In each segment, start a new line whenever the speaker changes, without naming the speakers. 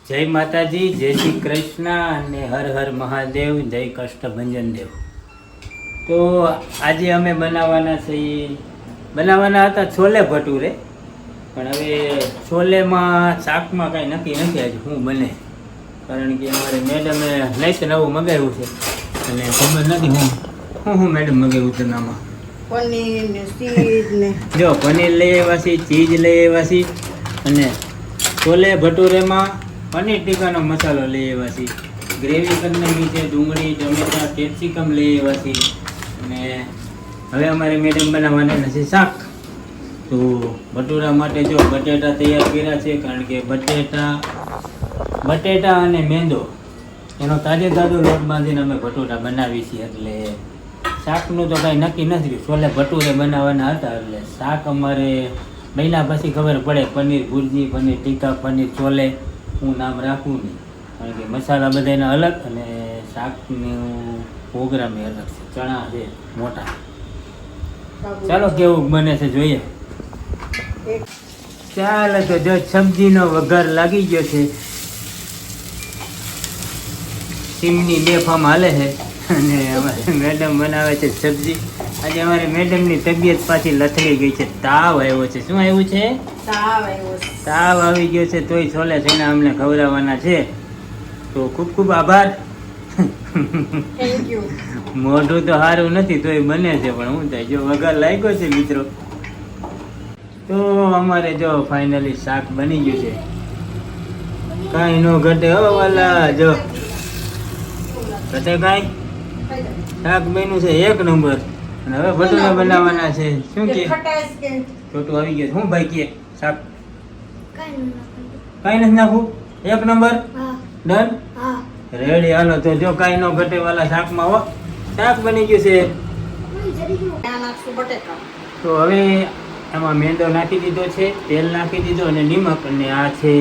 જય માતાજી, જય શ્રી કૃષ્ણ અને હર હર મહાદેવ, જય કષ્ટભંજન દેવ. તો આજે અમે બનાવવાના હતા છોલે ભટુરે, પણ હવે છોલેમાં શાકમાં કાંઈ નક્કી નથી આજે શું બને, કારણ કે અમારે મેડમે લઈશ નવું મગાવ્યું છે અને ખબર નથી હું મેડમ મગાવ્યું છે આમાં.
પનીર ને ચીઝ ને
જો પનીર લઈ આવ્યા છીએ, ચીઝ લઈ આવ્યા છીએ અને છોલે ભટુરેમાં પનીર ટીકાનો મસાલો લઈ આવ્યા છીએ, ગ્રેવી કરી નાખી છે, ડુંગળી ટમેટા કેપ્સિકમ લઈ આવ્યા છીએ અને હવે અમારે મેડમ બનાવવાના નથી શાક. તો ભટુરા માટે જો બટેટા તૈયાર કર્યા છે, કારણ કે બટેટા અને મેંદો એનો તાજો લોટ બાંધીને અમે ભટુરા બનાવી છીએ, એટલે શાકનું તો કાંઈ નક્કી નથી. છોલે ભટુરે બનાવવાના હતા એટલે શાક અમારે મહિના પછી ખબર પડે પનીર ભુરજી, પનીર ટીકા, પનીર છોલે હું નામ રાખું નહીં, કારણ કે મસાલા બધા એના અલગ અને શાકનું પ્રોગ્રામ એ અલગ છે. ચણા છે મોટા. ચાલો કેવું બને છે જોઈએ. ચાલો તો જો સબ્જીનો વઘાર લાગી ગયો છે, સીમની બે ફામ હાલે છે અને અમારે મેડમ બનાવે છે સબ્જી. આજે અમારે મેડમની તબિયત પાછી લથડી ગઈ છે, તાવ આવ્યો છે. શું આવ્યું છે? તાવ આવી ગયો છે, તોય છોલે છેના અમને ખવડાવવાના છે. તો ખૂબ ખૂબ આભાર.
Thank you.
મોઢું તો સારું નથી તોય બને છે, પણ શું થાય જો વઘાર લાગ્યો છે મિત્રો. તો અમારે જો ફાઇનલી શાક બની ગયું છે, કાંઈ નો ઘટે હો વાલા. જો ઘટે કાંઈ, શાક બન્યું છે એક નંબર. અને હવે ભટુરા બનાવવાના છે. શું કે છોટું આવી ગયું? શું ભાઈ કે શાક કાંઈ નથી નાખવું? એક નંબર ડન રેડી. હાલો તો જો કાંઈ નો ઘટે વાલા શાકમાં હો, શાક બની ગયું છે. તો હવે આમાં મેંદો નાખી દીધો છે, તેલ નાખી દીધો અને નિમક, અને આ છે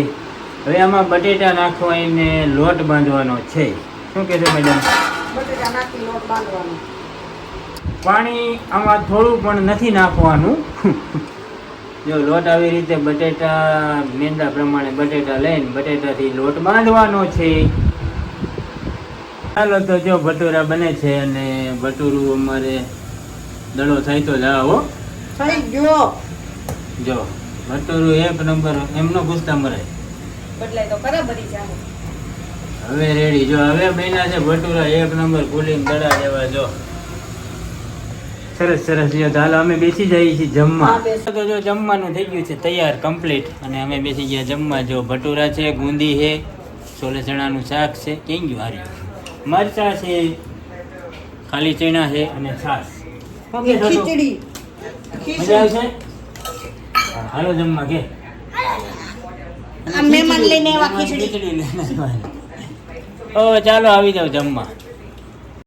હવે આમાં બટેટા નાખવા એને લોટ બાંધવાનો છે. શું કહેશો મેડમ?
બટેટા નાખી લોટ બાંધવાનો.
પાણી આમાં થોડું પણ નથી નાખવાનું. જો લોટ આવી રીતે બટેટા મેંદા પ્રમાણે બટેટા લઈને બટેટાથી લોટ બાંધવાનો છે. ચાલો તો જો ભટુરા બને છે અને ભટુરું અમારે દડો થાય તો જાઓ
થઈ ગયો.
જો ભટુરું એક નંબર, એમનો પૂછતા મરાય.
બદલાય તો કરે બધી જાવ.
હવે રેડી. જો હવે બન્યા છે ભટુરા એક નંબર, ફૂલીને દડા જેવા. જો સરસ સરસ. જો હાલો અમે બેસી જઈએ છીએ જમવા. તો જો જમવાનું થઈ ગયું છે તૈયાર કમ્પ્લીટ, અને અમે બેસી ગયા જમવા. જો ભટુરા છે, ગુંદી છે, છોલે ચણાનું શાક છે, કેમ ગયું હારી, મરચા છે, ખાલી ચણા છે અને છાશ.
ખીચડી
મજા આવશે? હાલો જમવા કે
આ મહેમાન લઈને આવ્યા ખીચડી.
ઓ ચાલો આવી જાવ જમવા.